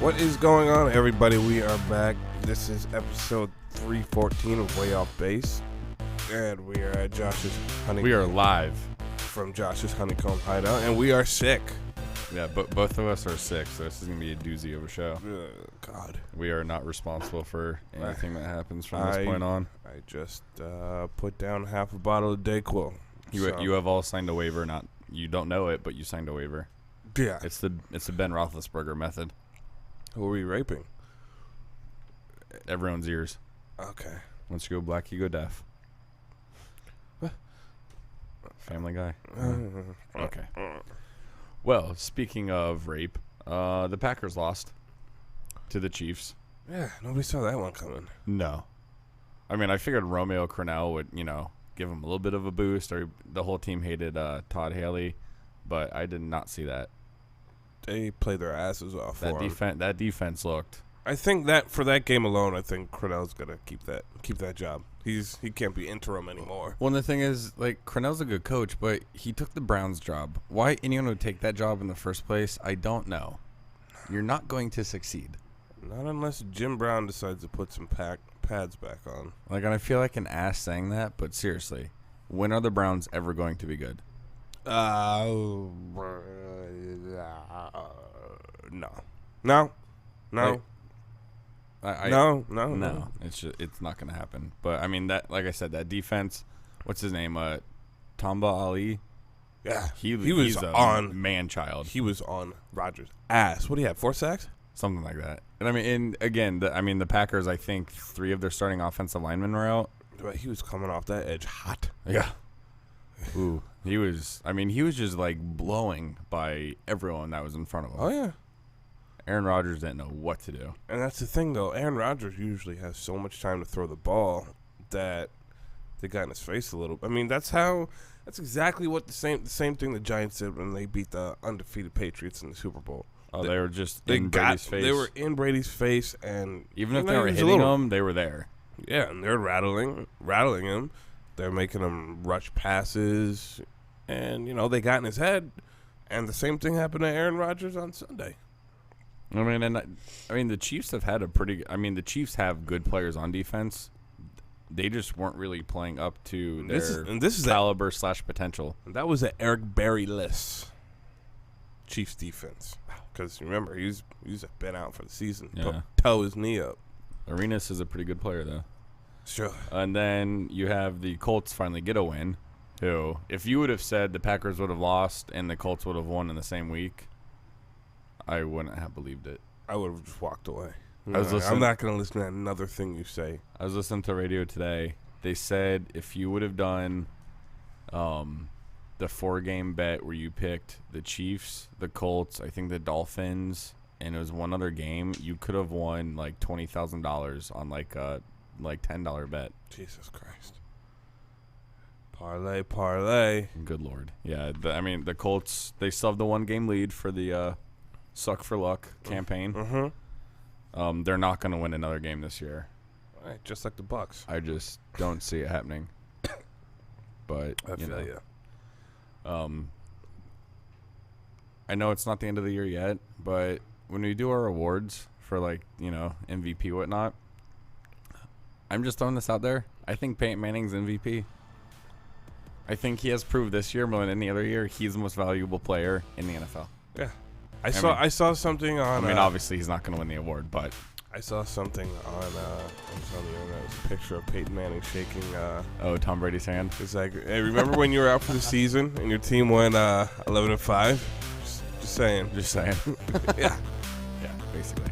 What is going on, everybody? We are back. This is episode 314 of Way Off Base, and we are at Josh's Honeycomb. We are live from Josh's Honeycomb Hideout, and we are sick. Yeah, but both of us are sick, so this is going to be a doozy of a show. God. We are not responsible for anything that happens from this point on. I just put down half a bottle of Dayquil. You have all signed a waiver. You don't know it, but you signed a waiver. Yeah. It's the Ben Roethlisberger method. Who are we raping? Everyone's ears. Okay. Once you go black, you go deaf. Family Guy. Okay. Well, speaking of rape, the Packers lost to the Chiefs. Yeah, nobody saw that one coming. No. I mean, I figured Romeo Crennel would, give him a little bit of a boost, or the whole team hated Todd Haley, but I did not see that. They played their asses off for him. That defense looked. I think that for that game alone, I think Crennel's gonna keep that job. He can't be interim anymore. Well, the thing is, Crennel's a good coach, but he took the Browns job. Why anyone would take that job in the first place, I don't know. You're not going to succeed. Not unless Jim Brown decides to put some pads back on. And I feel like an ass saying that, but seriously, when are the Browns ever going to be good? No. No. It's not going to happen. But I mean that, like I said, that defense. What's his name? Tamba Ali. Yeah, he was on man child. He was on Rodgers' ass. What do you have? 4 sacks? Something like that. And I mean, the Packers. I think 3 of their starting offensive linemen were out. But he was coming off that edge hot. Yeah. Ooh, he was just blowing by everyone that was in front of him. Oh yeah. Aaron Rodgers didn't know what to do. And that's the thing, though. Aaron Rodgers usually has so much time to throw the ball that they got in his face a little. I mean, that's exactly what the same thing the Giants did when they beat the undefeated Patriots in the Super Bowl. Oh, they were just in Brady's face. They were in Brady's face, and even if they were hitting him, they were there. Yeah, and they're rattling him. They're making him rush passes, and they got in his head. And the same thing happened to Aaron Rodgers on Sunday. I mean, the Chiefs have had the Chiefs have good players on defense. They just weren't really playing up to their caliber / potential. That was an Eric Berry-less Chiefs defense. Because remember, he's been out for the season. Yeah. Toe his knee up. Arenas is a pretty good player, though. Sure. And then you have the Colts finally get a win. Who, if you would have said the Packers would have lost and the Colts would have won in the same week, I wouldn't have believed it. I would have just walked away. I'm not going to listen to another thing you say. I was listening to radio today. They said if you would have done the 4-game bet where you picked the Chiefs, the Colts, I think the Dolphins, and it was one other game, you could have won $20,000 on a $10 bet. Jesus Christ. Parlay. Good Lord. Yeah, the Colts, they still have the 1-game lead for the Suck for Luck campaign. Mm-hmm. They're not going to win another game this year. All right, just like the Bucks. I just don't see it happening. But I feel you. I know it's not the end of the year yet, but when we do our awards for MVP whatnot, I'm just throwing this out there. I think Peyton Manning's MVP. I think he has proved this year more than any other year he's the most valuable player in the NFL. Yeah. I saw something on. Obviously he's not going to win the award, but I saw something on the internet. It was a picture of Peyton Manning shaking. Tom Brady's hand. It's like, hey, remember when you were out for the season and your team went 11-5? Just saying. Just saying. Yeah. Yeah, basically.